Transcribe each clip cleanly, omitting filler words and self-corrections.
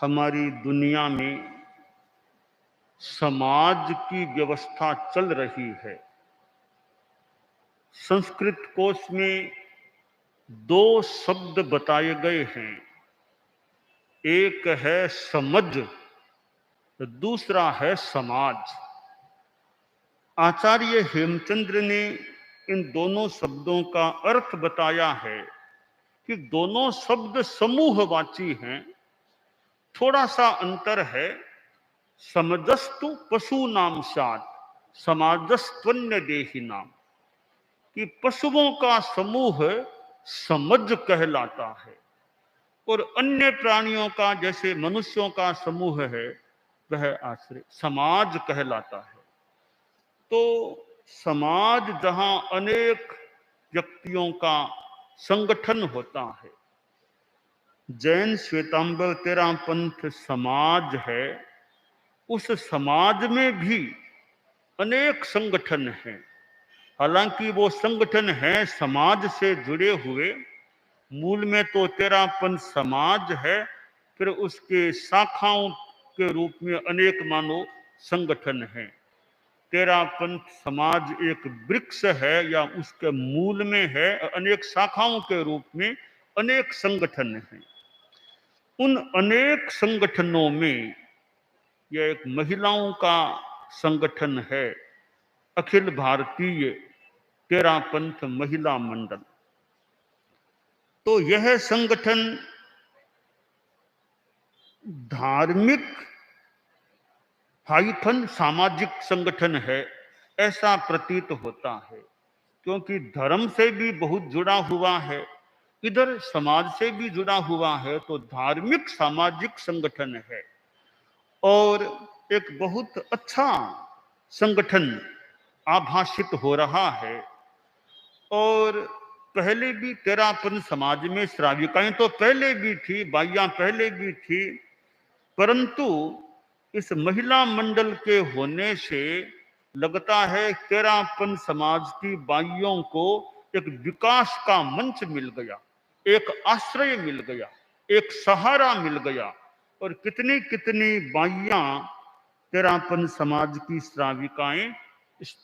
हमारी दुनिया में समाज की व्यवस्था चल रही है। संस्कृत कोश में दो शब्द बताए गए हैं। एक है समझ, दूसरा है समाज। आचार्य हेमचंद्र ने इन दोनों शब्दों का अर्थ बताया है कि दोनों शब्द समूहवाची हैं। थोड़ा सा अंतर है। समजस्तु पशु नाम सात, समाजस्त्वन्य देहि नाम, कि पशुओं का समूह समझ कहलाता है और अन्य प्राणियों का, जैसे मनुष्यों का समूह है, वह आश्रय समाज कहलाता है। तो समाज जहां अनेक व्यक्तियों का संगठन होता है, जैन श्वेतांबर तेरा पंथ समाज है, उस समाज में भी अनेक संगठन हैं। हालांकि वो संगठन हैं समाज से जुड़े हुए। मूल में तो तेरापंथ समाज है, फिर उसके शाखाओं के रूप में अनेक मानो संगठन हैं। तेरापंथ समाज एक वृक्ष है या उसके मूल में है, अनेक शाखाओं के रूप में अनेक संगठन हैं। उन अनेक संगठनों में यह एक महिलाओं का संगठन है, अखिल भारतीय तेरापंथ महिला मंडल। तो यह संगठन धार्मिक हाइफन सामाजिक संगठन है, ऐसा प्रतीत होता है, क्योंकि धर्म से भी बहुत जुड़ा हुआ है, इधर समाज से भी जुड़ा हुआ है। तो धार्मिक सामाजिक संगठन है और एक बहुत अच्छा संगठन आभासित हो रहा है। और पहले भी तेरापन समाज में श्राविकाएं तो पहले भी थी, बाइयां पहले भी थी, परंतु इस महिला मंडल के होने से लगता है तेरापन समाज की बाइयों को एक विकास का मंच मिल गया, एक आश्रय मिल गया, एक सहारा मिल गया। और कितनी कितनी बाइयां तेरापन समाज की श्राविकाएं इस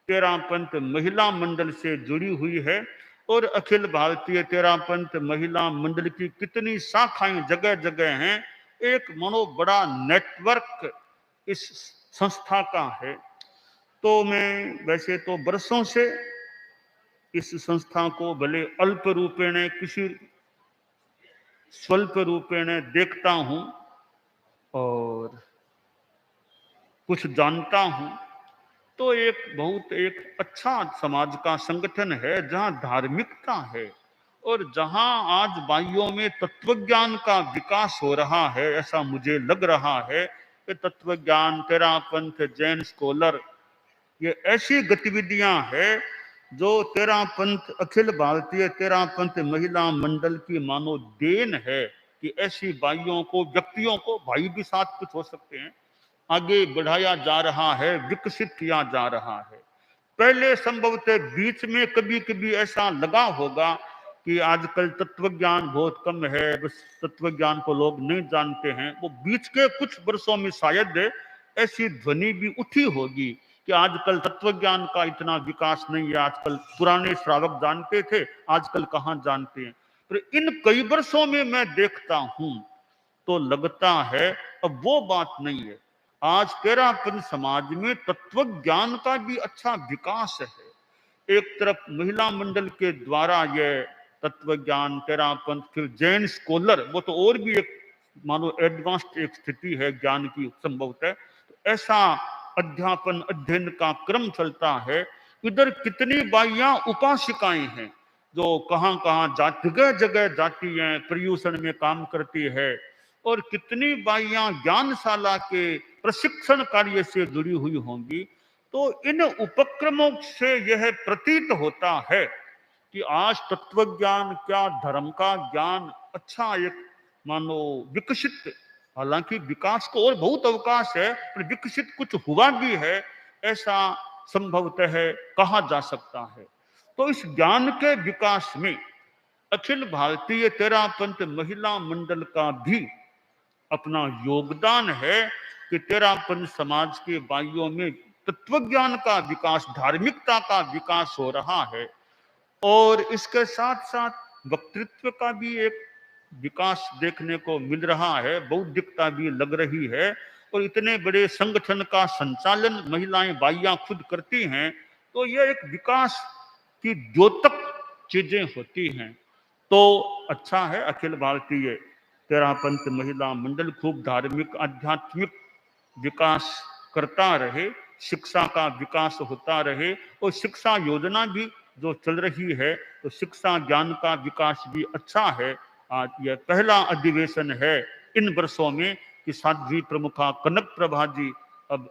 तेरापंथ महिला मंडल से जुड़ी हुई है। और अखिल भारतीय तेरापंथ महिला मंडल की कितनी शाखाएं जगह जगह हैं। एक मनो बड़ा नेटवर्क इस संस्था का है। तो मैं वैसे तो बरसों से इस संस्था को भले अल्प रूपेण किसी स्वल्प रूपेण देखता हूं और कुछ जानता हूं, तो एक बहुत एक अच्छा समाज का संगठन है जहां धार्मिकता है और जहां आज बाइयों में तत्वज्ञान का विकास हो रहा है। ऐसा मुझे लग रहा है कि तत्वज्ञान, तेरापंथ, जैन स्कॉलर, ये ऐसी गतिविधियां हैं जो तेरापंथ, अखिल भारतीय तेरापंथ महिला मंडल की मानो देन है कि ऐसी बाइयों को, व्यक्तियों को, भाई भी साथ कुछ हो सकते हैं, आगे बढ़ाया जा रहा है, विकसित किया जा रहा है। पहले संभवतः बीच में कभी कभी ऐसा लगा होगा कि आजकल तत्वज्ञान बहुत कम है, बस तत्वज्ञान को लोग नहीं जानते हैं। वो बीच के कुछ वर्षों में शायद ऐसी ध्वनि भी उठी होगी कि आजकल तत्वज्ञान का इतना विकास नहीं है, आजकल पुराने श्रावक जानते थे, आजकल कहाँ जानते हैं। पर इन कई वर्षों में मैं देखता हूं तो लगता है अब वो बात नहीं है। आज तेरापन समाज में तत्व ज्ञान का भी अच्छा विकास है। एक तरफ महिला मंडल के द्वारा यह तत्व ज्ञान, तेरापन, फिर जैन स्कॉलर, वो तो और भी एक मानो एडवांस्ड एक स्थिति है ज्ञान की संभवतः। तो ऐसा अध्यापन अध्ययन का क्रम चलता है। इधर कितनी बाइयां उपासिकाएं हैं जो कहाँ कहाँ जगह जगह जाती हैं, पर्यूषण में काम करती है। और कितनी बाइयां ज्ञानशाला के प्रशिक्षण कार्य से जुड़ी हुई होंगी। तो इन उपक्रमों से यह प्रतीत होता है कि आज तत्वज्ञान क्या, धर्म का ज्ञान अच्छा एक मानो विकसित, हालांकि विकास को और बहुत अवकाश है, पर विकसित कुछ हुआ भी है, ऐसा संभवतः कहा जा सकता है। तो इस ज्ञान के विकास में अखिल भारतीय तेरापंथ महिला मंडल का भी अपना योगदान है कि तेरापंथ समाज के भाइयों में तत्वज्ञान का विकास, धार्मिकता का विकास हो रहा है और इसके साथ साथ वक्तृत्व का भी एक विकास देखने को मिल रहा है, बौद्धिकता भी लग रही है। और इतने बड़े संगठन का संचालन महिलाएं बाइयां खुद करती हैं, तो यह एक विकास की द्योतक चीजें होती हैं। तो अच्छा है, अखिल भारतीय तेरापंथ महिला मंडल खूब धार्मिक आध्यात्मिक विकास करता रहे, शिक्षा का विकास होता रहे और शिक्षा योजना भी जो चल रही है, तो शिक्षा ज्ञान का विकास भी अच्छा है। आज यह पहला अधिवेशन है इन वर्षों में कि साध्वी प्रमुखा कनक प्रभा जी अब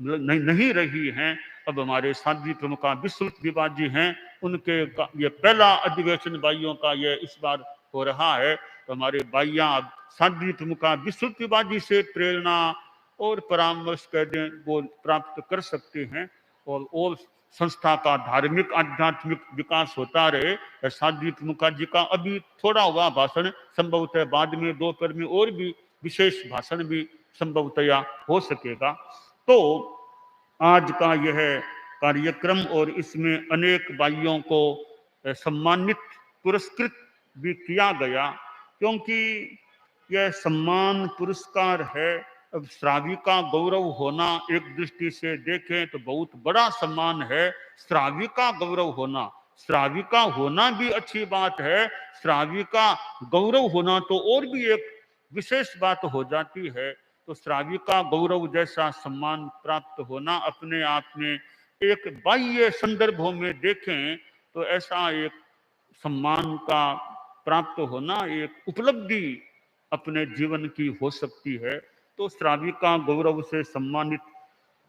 नहीं रही हैं, अब हमारे साध्वी प्रमुखा विश्रुत विभा जी हैं। उनके ये पहला अधिवेशन भाइयों का ये इस बार हो रहा है। तो हमारे भाइयां अब साध्वी प्रमुखा विश्रुत विभा जी से प्रेरणा और परामर्श कह दें वो प्राप्त कर सकते हैं और संस्था का धार्मिक आध्यात्मिक विकास होता रहे। साध्वी प्रमुखा जी का अभी थोड़ा हुआ भाषण, संभवतः बाद में दोपहर में और भी विशेष भाषण भी संभवतया हो सकेगा। तो आज का यह कार्यक्रम और इसमें अनेक भाइयों को सम्मानित पुरस्कृत भी किया गया, क्योंकि यह सम्मान पुरस्कार है। अब श्रावी का गौरव होना एक दृष्टि से देखें तो बहुत बड़ा सम्मान है। श्रावी का गौरव होना, श्रावी का होना भी अच्छी बात है, श्रावी का गौरव होना तो और भी एक विशेष बात हो जाती है। तो श्रावी का गौरव जैसा सम्मान प्राप्त होना अपने आप में एक बाह्य संदर्भों में देखें तो ऐसा एक सम्मान का प्राप्त होना एक उपलब्धि अपने जीवन की हो सकती है। तो श्राविका गौरव से सम्मानित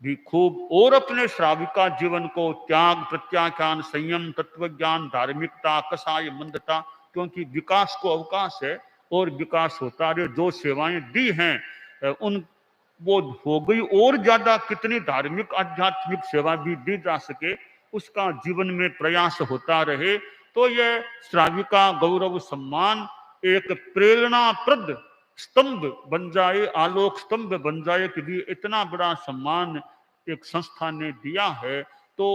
भी खूब और अपने श्राविका जीवन को त्याग प्रत्याख्यान संयम तत्वज्ञान धार्मिकता कसाय मंदता, क्योंकि विकास को अवकाश है और विकास होता रहे। जो सेवाएं दी हैं उन वो हो गई और ज्यादा कितनी धार्मिक आध्यात्मिक सेवा भी दी जा सके उसका जीवन में प्रयास होता रहे। तो यह श्राविका गौरव सम्मान एक प्रेरणाप्रद स्तंभ बन जाए, आलोक स्तंभ बन जाए कि भी इतना बड़ा सम्मान एक संस्था ने दिया है। तो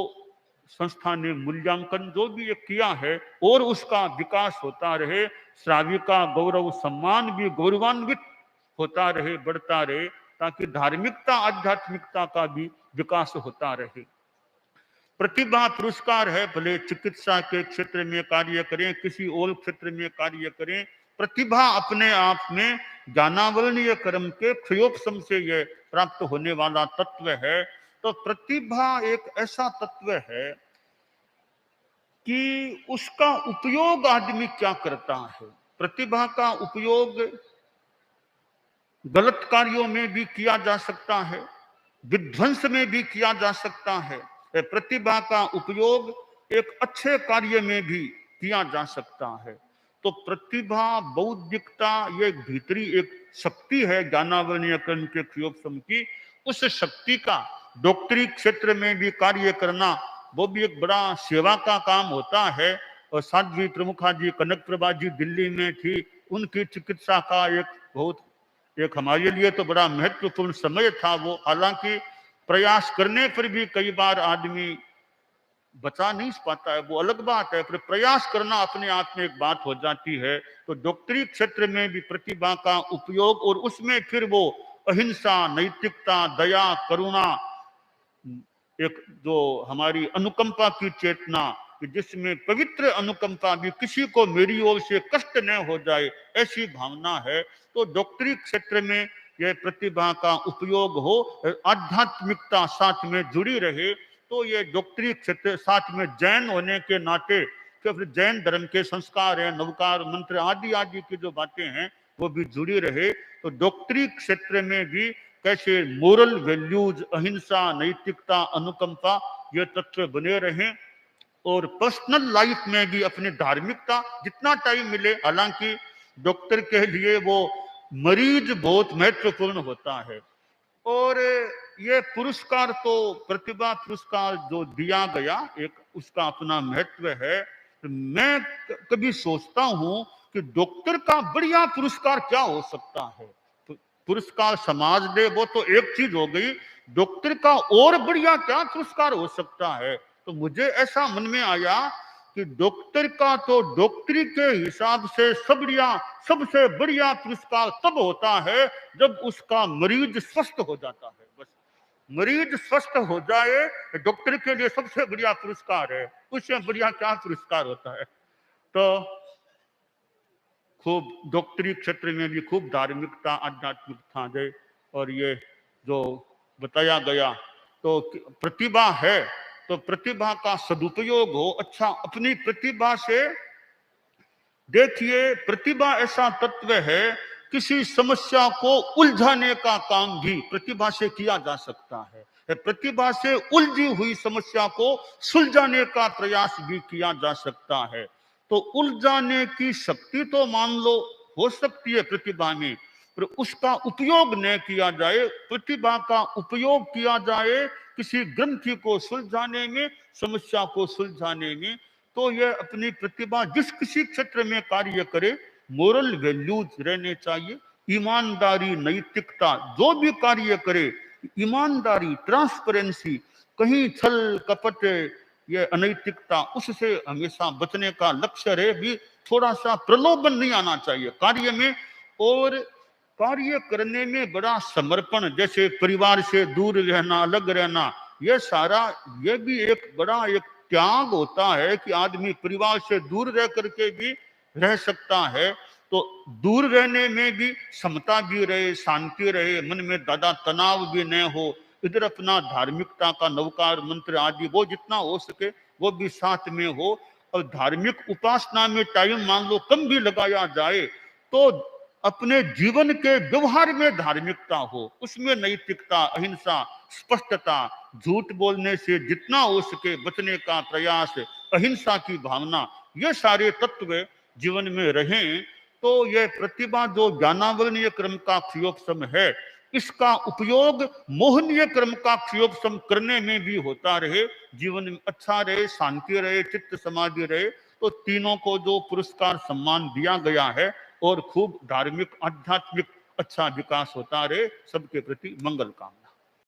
संस्था ने मूल्यांकन जो भी एक किया है और उसका विकास होता रहे, श्राविका गौरव सम्मान भी गौरवान्वित होता रहे, बढ़ता रहे, ताकि धार्मिकता आध्यात्मिकता का भी विकास होता रहे। प्रतिभा पुरस्कार है, भले चिकित्सा के क्षेत्र में कार्य करें, किसी और क्षेत्र में कार्य करें, प्रतिभा अपने आप में ज्ञानावरणीय कर्म के क्षयोपशम से यह प्राप्त होने वाला तत्व है। तो प्रतिभा एक ऐसा तत्व है कि उसका उपयोग आदमी क्या करता है। प्रतिभा का उपयोग गलत कार्यों में भी किया जा सकता है, विध्वंस में भी किया जा सकता है। प्रतिभा का उपयोग एक अच्छे कार्य में भी किया जा सकता है। तो प्रतिभा बौद्धिकता ये भीतरी एक शक्ति है ज्ञानावरणीय कर्म के क्षयोपशम की। उस शक्ति का डॉक्टरी क्षेत्र में भी कार्य करना वो भी एक बड़ा सेवा का काम होता है। और साध्वी प्रमुखा जी कनक प्रभा जी दिल्ली में थी, उनकी चिकित्सा का एक बहुत एक हमारे लिए तो बड़ा महत्वपूर्ण समय था वो। हालांकि प्रयास करने पर भी कई बार आदमी बचा नहीं पाता है, वो अलग बात है, पर प्रयास करना अपने आप में एक बात हो जाती है। तो डॉक्टरी क्षेत्र में भी प्रतिभा का उपयोग और उसमें फिर वो अहिंसा नैतिकता दया करुणा, एक जो हमारी अनुकंपा की चेतना कि जिसमें पवित्र अनुकंपा भी, किसी को मेरी ओर से कष्ट न हो जाए ऐसी भावना है। तो डॉक्टरी क्षेत्र में यह प्रतिभा का उपयोग हो, आध्यात्मिकता साथ में जुड़ी रहे। तो ये डॉक्टरी क्षेत्र साथ में जैन होने के नाते फिर जैन धर्म के संस्कार है, नवकार मंत्र आदि आदि की जो बातें हैं वो भी जुड़ी रहे। तो डॉक्टरी क्षेत्र में भी कैसे मोरल वैल्यूज अहिंसा नैतिकता अनुकंपा ये तत्व बने रहें और पर्सनल लाइफ में भी अपनी धार्मिकता जितना टाइम मिले। हालांकि डॉक्टर के लिए वो मरीज बहुत महत्वपूर्ण होता है। और ये पुरस्कार तो प्रतिभा पुरस्कार जो दिया गया एक उसका अपना महत्व है। मैं कभी सोचता हूं कि डॉक्टर का बढ़िया पुरस्कार क्या हो सकता है। तो पुरस्कार समाज दे वो तो एक चीज हो गई, डॉक्टर का और बढ़िया क्या पुरस्कार हो सकता है। तो मुझे ऐसा मन में आया कि डॉक्टर का तो डॉक्टरी के हिसाब से सबसे बढ़िया पुरस्कार तब होता है जब उसका मरीज स्वस्थ हो जाता है। बस मरीज स्वस्थ हो जाए डॉक्टर के लिए सबसे बढ़िया पुरस्कार है, उससे बढ़िया क्या पुरस्कार होता है। तो खूब डॉक्टरी क्षेत्र में भी खूब धार्मिकता आध्यात्मिकता है। और ये जो बताया गया तो प्रतिभा है तो प्रतिभा का सदुपयोग हो। अच्छा, अपनी प्रतिभा से देखिए, प्रतिभा ऐसा तत्व है, किसी समस्या को उलझाने का काम भी प्रतिभा से किया जा सकता है। प्रतिभा से उलझी हुई समस्या को सुलझाने का प्रयास भी किया जा सकता है। तो उलझाने की शक्ति तो मान लो हो सकती है प्रतिभा में, पर उसका उपयोग न किया जाए, प्रतिभा का उपयोग किया जाए किसी ग्रंथि को सुलझाने में, समस्या को सुलझाने में, तो यह अपनी प्रतिभा जिस किसी क्षेत्र में कार्य करे, मोरल वैल्यूज रहने चाहिए, ईमानदारी, नैतिकता, जो भी कार्य करे ईमानदारी, ट्रांसपेरेंसी, कहीं छल कपट, ये अनैतिकता, उससे हमेशा बचने का लक्ष्य रहे। भी थोड़ा सा प्रलोभन नहीं आना चाहिए कार्य में। और कार्य करने में बड़ा समर्पण, जैसे परिवार से दूर रहना, अलग रहना, यह सारा यह भी एक बड़ा एक त्याग होता है कि आदमी परिवार से दूर रह करके भी रह सकता है। तो दूर रहने में भी समता भी रहे, शांति रहे, मन में ज्यादा तनाव भी न हो। इधर अपना धार्मिकता का नवकार मंत्र आदि वो जितना हो सके वो भी साथ में हो। और धार्मिक उपासना में टाइम मान लो कम भी लगाया जाए, तो अपने जीवन के व्यवहार में धार्मिकता हो, उसमें नैतिकता, अहिंसा, स्पष्टता, झूठ बोलने से जितना हो सके बचने का प्रयास, अहिंसा की भावना, ये सारे तत्व जीवन में रहें, तो यह प्रतिभा जो ज्ञानावरणीय क्रम का क्षयोपशम है, इसका उपयोग मोहनीय क्रम का क्षयोपशम करने में भी होता रहे, जीवन में अच्छा रहे, शांति रहे, चित्त समाधि रहे। तो तीनों को जो पुरस्कार सम्मान दिया गया है और खूब धार्मिक आध्यात्मिक अच्छा विकास होता रहे, सबके प्रति मंगल कामना।